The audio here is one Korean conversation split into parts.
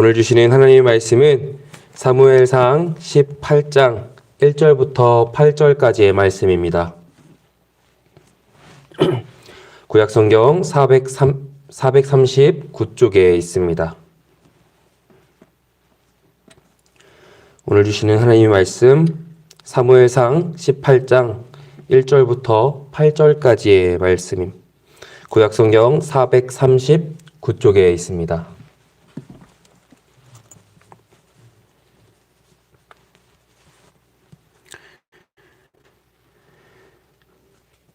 오늘 주시는 하나님의 말씀은 사무엘상 18장 1절부터 8절까지의 말씀입니다. 구약성경 439쪽에 있습니다. 오늘 주시는 하나님의 말씀 사무엘상 18장 1절부터 8절까지의 말씀임. 구약성경 439쪽에 있습니다.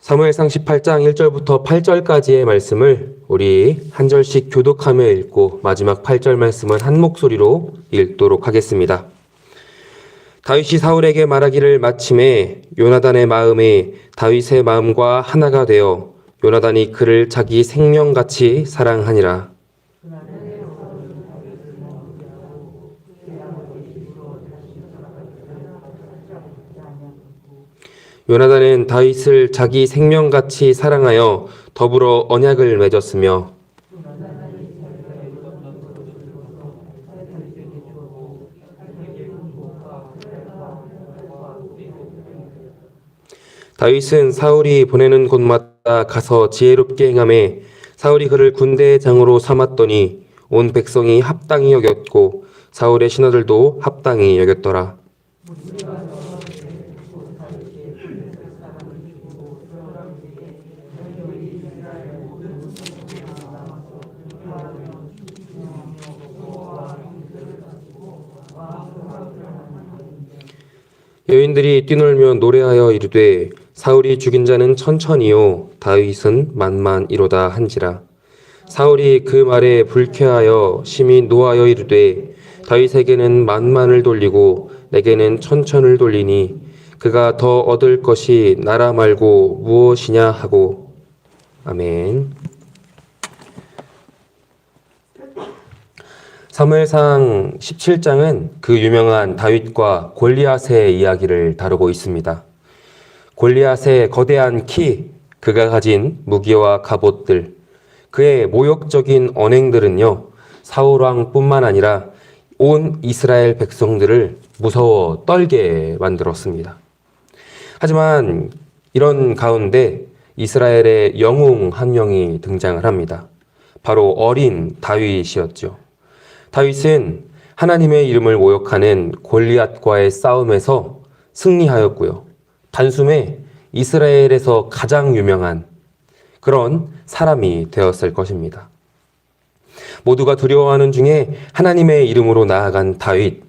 사무엘상 18장 1절부터 8절까지의 말씀을 우리 한 절씩 교독하며 읽고 마지막 8절 말씀은 한 목소리로 읽도록 하겠습니다. 다윗이 사울에게 말하기를 마침에 요나단의 마음이 다윗의 마음과 하나가 되어 요나단이 그를 자기 생명같이 사랑하니라. 요나단은 다윗을 자기 생명같이 사랑하여 더불어 언약을 맺었으며 다윗은 사울이 보내는 곳마다 가서 지혜롭게 행하매 사울이 그를 군대의 장으로 삼았더니 온 백성이 합당히 여겼고 사울의 신하들도 합당히 여겼더라. 여인들이 뛰놀며 노래하여 이르되 사울이 죽인 자는 천천히요 다윗은 만만이로다 한지라. 사울이 그 말에 불쾌하여 심히 노하여 이르되 다윗에게는 만만을 돌리고 내게는 천천을 돌리니 그가 더 얻을 것이 나라 말고 무엇이냐 하고. 아멘. 사무엘상 17장은 그 유명한 다윗과 골리앗의 이야기를 다루고 있습니다. 골리앗의 거대한 키, 그가 가진 무기와 갑옷들, 그의 모욕적인 언행들은요, 사울왕뿐만 아니라 온 이스라엘 백성들을 무서워 떨게 만들었습니다. 하지만 이런 가운데 이스라엘의 영웅 한 명이 등장을 합니다. 바로 어린 다윗이었죠. 다윗은 하나님의 이름을 모욕하는 골리앗과의 싸움에서 승리하였고요. 단숨에 이스라엘에서 가장 유명한 그런 사람이 되었을 것입니다. 모두가 두려워하는 중에 하나님의 이름으로 나아간 다윗,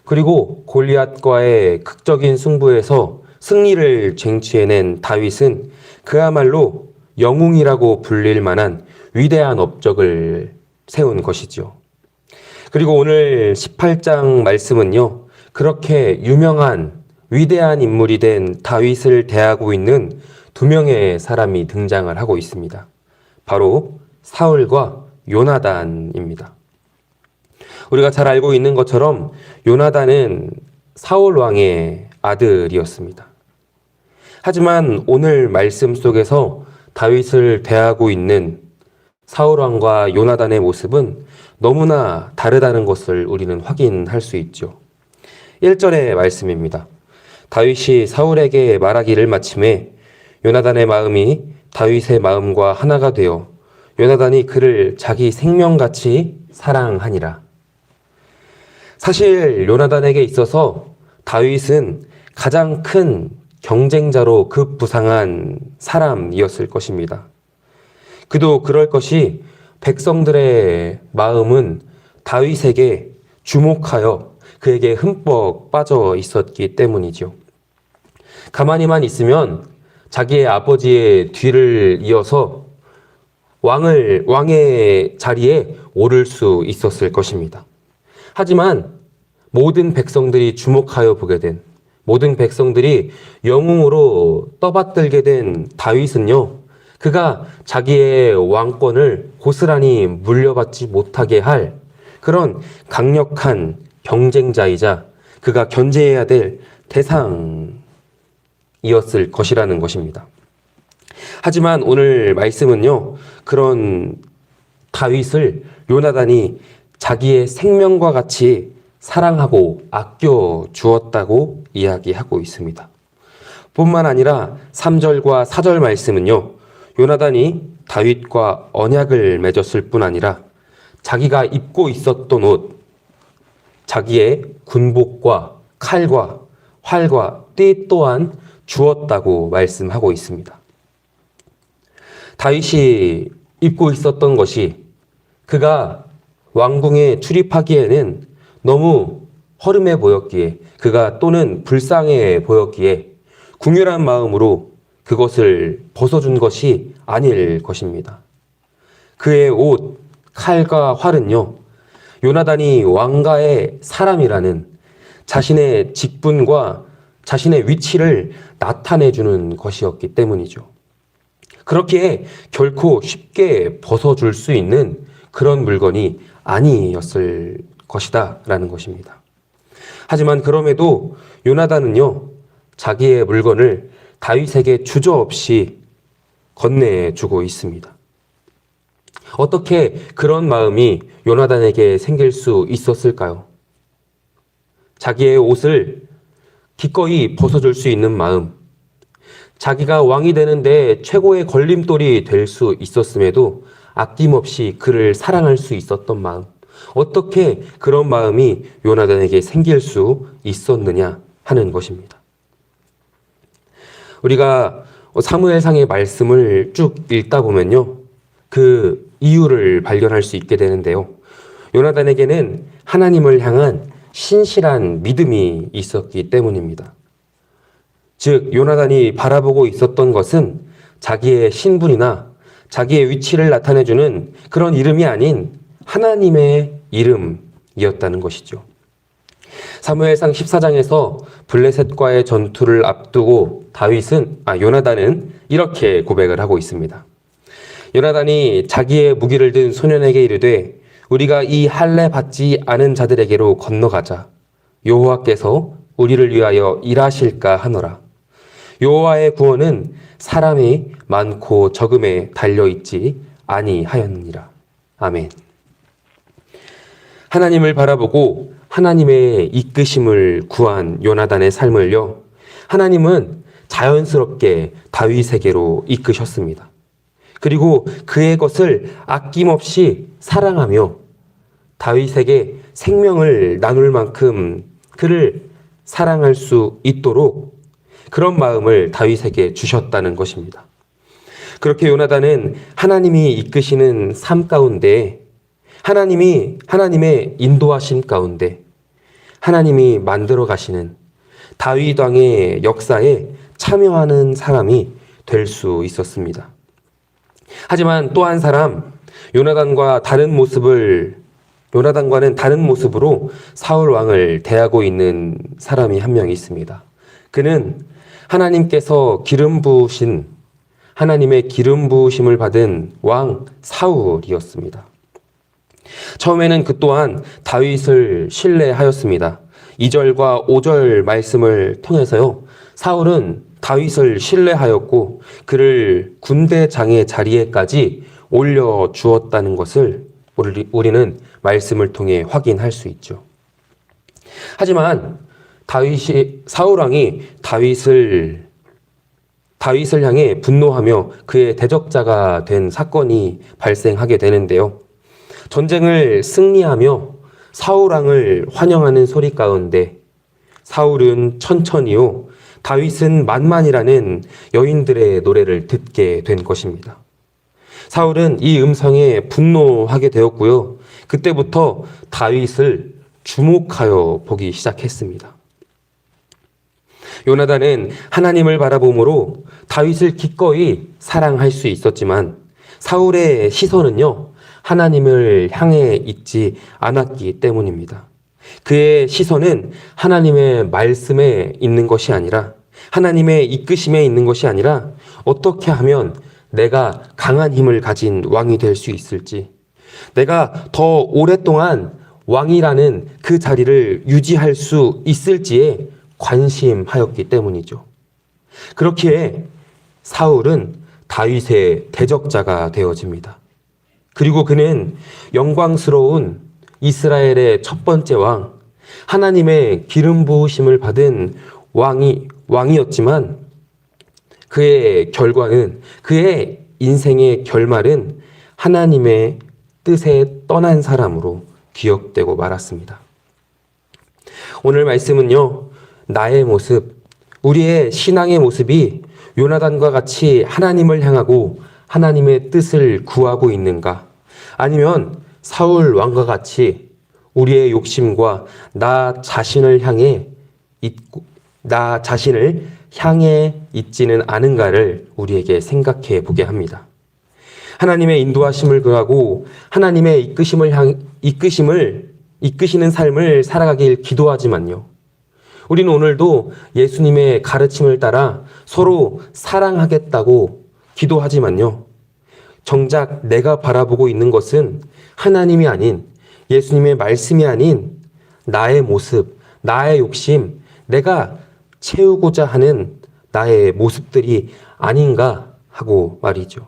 그리고 골리앗과의 극적인 승부에서 승리를 쟁취해낸 다윗은 그야말로 영웅이라고 불릴 만한 위대한 업적을 세운 것이죠. 그리고 오늘 18장 말씀은요, 그렇게 유명한 위대한 인물이 된 다윗을 대하고 있는 두 명의 사람이 등장을 하고 있습니다. 바로 사울과 요나단입니다. 우리가 잘 알고 있는 것처럼 요나단은 사울 왕의 아들이었습니다. 하지만 오늘 말씀 속에서 다윗을 대하고 있는 사울 왕과 요나단의 모습은 너무나 다르다는 것을 우리는 확인할 수 있죠. 1절의 말씀입니다. 다윗이 사울에게 말하기를 마침에 요나단의 마음이 다윗의 마음과 하나가 되어 요나단이 그를 자기 생명같이 사랑하니라. 사실 요나단에게 있어서 다윗은 가장 큰 경쟁자로 급부상한 사람이었을 것입니다. 그도 그럴 것이 백성들의 마음은 다윗에게 주목하여 그에게 흠뻑 빠져 있었기 때문이죠. 가만히만 있으면 자기의 아버지의 뒤를 이어서 왕의 자리에 오를 수 있었을 것입니다. 하지만 모든 백성들이 주목하여 보게 된, 모든 백성들이 영웅으로 떠받들게 된 다윗은요, 그가 자기의 왕권을 고스란히 물려받지 못하게 할 그런 강력한 경쟁자이자 그가 견제해야 될 대상이었을 것이라는 것입니다. 하지만 오늘 말씀은요, 그런 다윗을 요나단이 자기의 생명과 같이 사랑하고 아껴 주었다고 이야기하고 있습니다. 뿐만 아니라 3절과 4절 말씀은요, 요나단이 다윗과 언약을 맺었을 뿐 아니라 자기가 입고 있었던 옷, 자기의 군복과 칼과 활과 띠 또한 주었다고 말씀하고 있습니다. 다윗이 입고 있었던 것이 그가 왕궁에 출입하기에는 너무 허름해 보였기에, 그가 또는 불쌍해 보였기에 궁휼한 마음으로 그것을 벗어준 것이 아닐 것입니다. 그의 옷, 칼과 활은요, 요나단이 왕가의 사람이라는 자신의 직분과 자신의 위치를 나타내주는 것이었기 때문이죠. 그렇기에 결코 쉽게 벗어줄 수 있는 그런 물건이 아니었을 것이다 라는 것입니다. 하지만 그럼에도 요나단은요, 자기의 물건을 다윗에게 주저없이 건네주고 있습니다. 어떻게 그런 마음이 요나단에게 생길 수 있었을까요? 자기의 옷을 기꺼이 벗어줄 수 있는 마음, 자기가 왕이 되는데 최고의 걸림돌이 될 수 있었음에도 아낌없이 그를 사랑할 수 있었던 마음, 어떻게 그런 마음이 요나단에게 생길 수 있었느냐 하는 것입니다. 우리가 사무엘상의 말씀을 쭉 읽다 보면요, 그 이유를 발견할 수 있게 되는데요. 요나단에게는 하나님을 향한 신실한 믿음이 있었기 때문입니다. 즉, 요나단이 바라보고 있었던 것은 자기의 신분이나 자기의 위치를 나타내주는 그런 이름이 아닌 하나님의 이름이었다는 것이죠. 사무엘상 14장에서 블레셋과의 전투를 앞두고 요나단은 이렇게 고백을 하고 있습니다. 요나단이 자기의 무기를 든 소년에게 이르되 우리가 이 할례 받지 않은 자들에게로 건너가자. 여호와께서 우리를 위하여 일하실까 하노라. 여호와의 구원은 사람이 많고 적음에 달려있지 아니하였느니라. 아멘. 하나님을 바라보고 하나님의 이끄심을 구한 요나단의 삶을요, 하나님은 자연스럽게 다윗에게로 이끄셨습니다. 그리고 그의 것을 아낌없이 사랑하며 다윗에게 생명을 나눌 만큼 그를 사랑할 수 있도록 그런 마음을 다윗에게 주셨다는 것입니다. 그렇게 요나단은 하나님이 이끄시는 삶 가운데, 하나님의 인도하심 가운데 하나님이 만들어 가시는 다윗 왕의 역사에 참여하는 사람이 될 수 있었습니다. 하지만 또 한 사람, 요나단과는 다른 모습으로 사울 왕을 대하고 있는 사람이 한 명 있습니다. 그는 하나님의 기름 부으심을 받은 왕 사울이었습니다. 처음에는 그 또한 다윗을 신뢰하였습니다. 2절과 5절 말씀을 통해서요, 사울은 다윗을 신뢰하였고 그를 군대장의 자리에까지 올려주었다는 것을 우리는 말씀을 통해 확인할 수 있죠. 하지만 사울왕이 다윗을 향해 분노하며 그의 대적자가 된 사건이 발생하게 되는데요. 전쟁을 승리하며 사울왕을 환영하는 소리 가운데 사울은 천천히요, 다윗은 만만이라는 여인들의 노래를 듣게 된 것입니다. 사울은 이 음성에 분노하게 되었고요. 그때부터 다윗을 주목하여 보기 시작했습니다. 요나단은 하나님을 바라봄으로 다윗을 기꺼이 사랑할 수 있었지만 사울의 시선은요, 하나님을 향해 있지 않았기 때문입니다. 그의 시선은 하나님의 말씀에 있는 것이 아니라, 하나님의 이끄심에 있는 것이 아니라, 어떻게 하면 내가 강한 힘을 가진 왕이 될 수 있을지, 내가 더 오랫동안 왕이라는 그 자리를 유지할 수 있을지에 관심하였기 때문이죠. 그렇기에 사울은 다윗의 대적자가 되어집니다. 그리고 그는 영광스러운 이스라엘의 첫 번째 왕, 하나님의 기름 부으심을 받은 왕이었지만 그의 결과는, 그의 인생의 결말은 하나님의 뜻에 떠난 사람으로 기억되고 말았습니다. 오늘 말씀은요, 나의 모습, 우리의 신앙의 모습이 요나단과 같이 하나님을 향하고 하나님의 뜻을 구하고 있는가? 아니면 사울 왕과 같이 우리의 욕심과 나 자신을 향해 있지는 않은가를 우리에게 생각해 보게 합니다. 하나님의 인도하심을 구하고 하나님의 이끄시는 삶을 살아가길 기도하지만요, 우리는 오늘도 예수님의 가르침을 따라 서로 사랑하겠다고 기도하지만요, 정작 내가 바라보고 있는 것은 하나님이 아닌, 예수님의 말씀이 아닌 나의 모습, 나의 욕심, 내가 채우고자 하는 나의 모습들이 아닌가 하고 말이죠.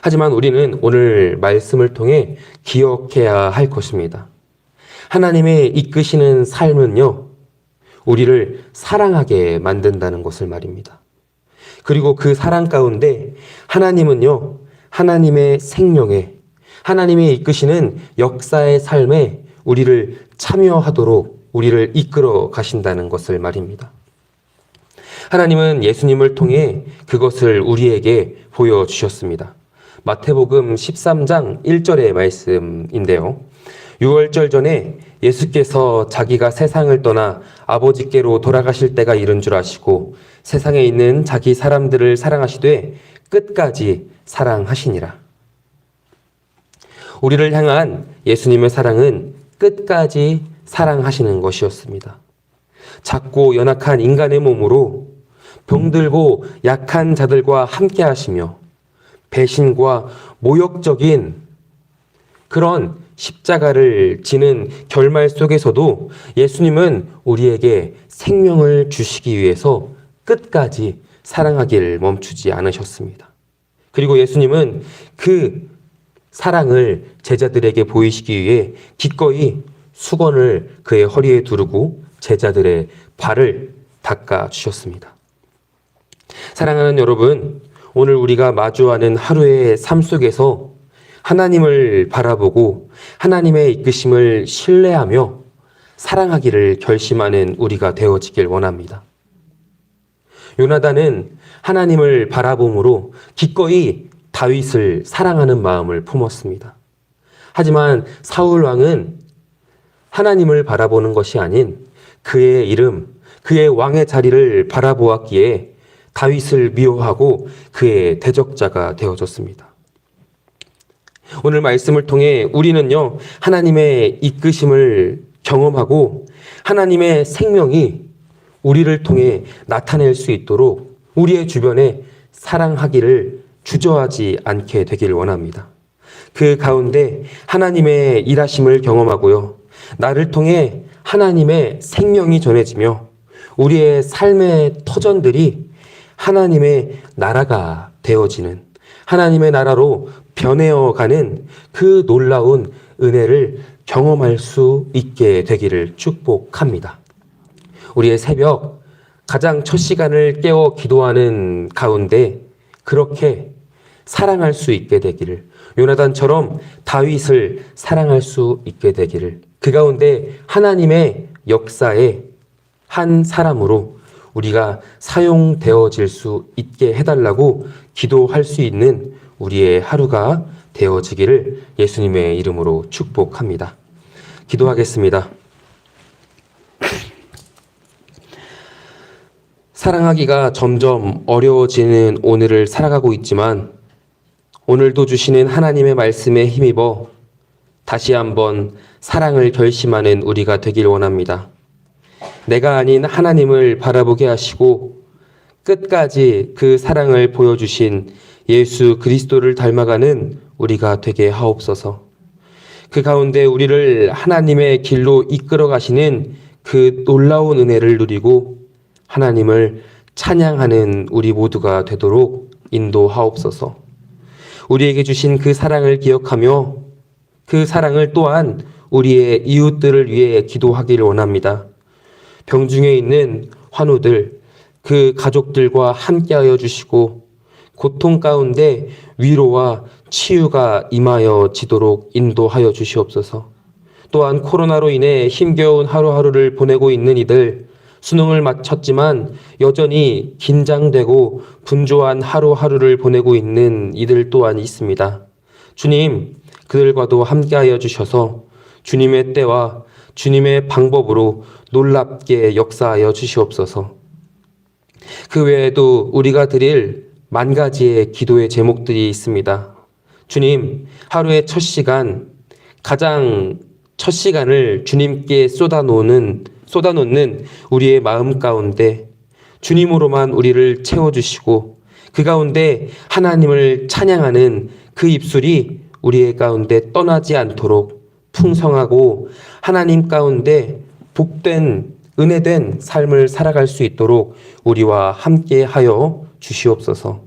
하지만 우리는 오늘 말씀을 통해 기억해야 할 것입니다. 하나님의 이끄시는 삶은요, 우리를 사랑하게 만든다는 것을 말입니다. 그리고 그 사랑 가운데 하나님은요, 하나님의 생명에, 하나님이 이끄시는 역사의 삶에 우리를 참여하도록 우리를 이끌어 가신다는 것을 말입니다. 하나님은 예수님을 통해 그것을 우리에게 보여주셨습니다. 마태복음 13장 1절의 말씀인데요. 유월절 전에 예수께서 자기가 세상을 떠나 아버지께로 돌아가실 때가 이른 줄 아시고 세상에 있는 자기 사람들을 사랑하시되 끝까지 사랑하시니라. 우리를 향한 예수님의 사랑은 끝까지 사랑하시는 것이었습니다. 작고 연약한 인간의 몸으로 병들고 약한 자들과 함께 하시며 배신과 모욕적인 그런 십자가를 지는 결말 속에서도 예수님은 우리에게 생명을 주시기 위해서 끝까지 사랑하기를 멈추지 않으셨습니다. 그리고 예수님은 그 사랑을 제자들에게 보이시기 위해 기꺼이 수건을 그의 허리에 두르고 제자들의 발을 닦아 주셨습니다. 사랑하는 여러분, 오늘 우리가 마주하는 하루의 삶 속에서 하나님을 바라보고 하나님의 이끄심을 신뢰하며 사랑하기를 결심하는 우리가 되어지길 원합니다. 요나단은 하나님을 바라봄으로 기꺼이 다윗을 사랑하는 마음을 품었습니다. 하지만 사울 왕은 하나님을 바라보는 것이 아닌 그의 이름, 그의 왕의 자리를 바라보았기에 다윗을 미워하고 그의 대적자가 되어졌습니다. 오늘 말씀을 통해 우리는요, 하나님의 이끄심을 경험하고 하나님의 생명이 우리를 통해 나타낼 수 있도록 우리의 주변에 사랑하기를 주저하지 않게 되길 원합니다. 그 가운데 하나님의 일하심을 경험하고요, 나를 통해 하나님의 생명이 전해지며 우리의 삶의 터전들이 하나님의 나라가 되어지는, 하나님의 나라로 변해어가는 그 놀라운 은혜를 경험할 수 있게 되기를 축복합니다. 우리의 새벽 가장 첫 시간을 깨워 기도하는 가운데 그렇게 사랑할 수 있게 되기를, 요나단처럼 다윗을 사랑할 수 있게 되기를, 그 가운데 하나님의 역사의 한 사람으로 우리가 사용되어질 수 있게 해달라고 기도할 수 있는 우리의 하루가 되어지기를 예수님의 이름으로 축복합니다. 기도하겠습니다. 사랑하기가 점점 어려워지는 오늘을 살아가고 있지만 오늘도 주시는 하나님의 말씀에 힘입어 다시 한번 사랑을 결심하는 우리가 되길 원합니다. 내가 아닌 하나님을 바라보게 하시고 끝까지 그 사랑을 보여주신 예수 그리스도를 닮아가는 우리가 되게 하옵소서. 그 가운데 우리를 하나님의 길로 이끌어 가시는 그 놀라운 은혜를 누리고 하나님을 찬양하는 우리 모두가 되도록 인도하옵소서. 우리에게 주신 그 사랑을 기억하며 그 사랑을 또한 우리의 이웃들을 위해 기도하기를 원합니다. 병중에 있는 환우들, 그 가족들과 함께하여 주시고 고통 가운데 위로와 치유가 임하여 지도록 인도하여 주시옵소서. 또한 코로나로 인해 힘겨운 하루하루를 보내고 있는 이들, 수능을 마쳤지만 여전히 긴장되고 분주한 하루하루를 보내고 있는 이들 또한 있습니다. 주님, 그들과도 함께하여 주셔서 주님의 때와 주님의 방법으로 놀랍게 역사하여 주시옵소서. 그 외에도 우리가 드릴 만 가지의 기도의 제목들이 있습니다. 주님, 하루의 첫 시간, 가장 첫 시간을 주님께 쏟아놓는 우리의 마음 가운데 주님으로만 우리를 채워주시고 그 가운데 하나님을 찬양하는 그 입술이 우리의 가운데 떠나지 않도록 풍성하고 하나님 가운데 복된 은혜된 삶을 살아갈 수 있도록 우리와 함께 하여 주시옵소서.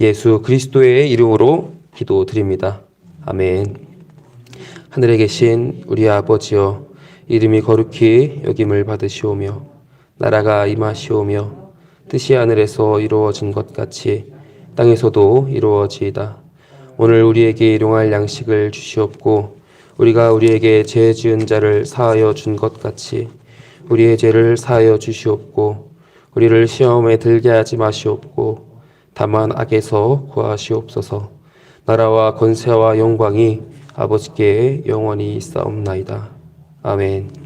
예수 그리스도의 이름으로 기도드립니다. 아멘. 하늘에 계신 우리 아버지여, 이름이 거룩히 여김을 받으시오며 나라가 임하시오며 뜻이 하늘에서 이루어진 것 같이 땅에서도 이루어지이다. 오늘 우리에게 일용할 양식을 주시옵고 우리가 우리에게 죄 지은 자를 사하여 준 것 같이 우리의 죄를 사하여 주시옵고 우리를 시험에 들게 하지 마시옵고 다만 악에서 구하시옵소서. 나라와 권세와 영광이 아버지께 영원히 있사옵나이다. 아멘.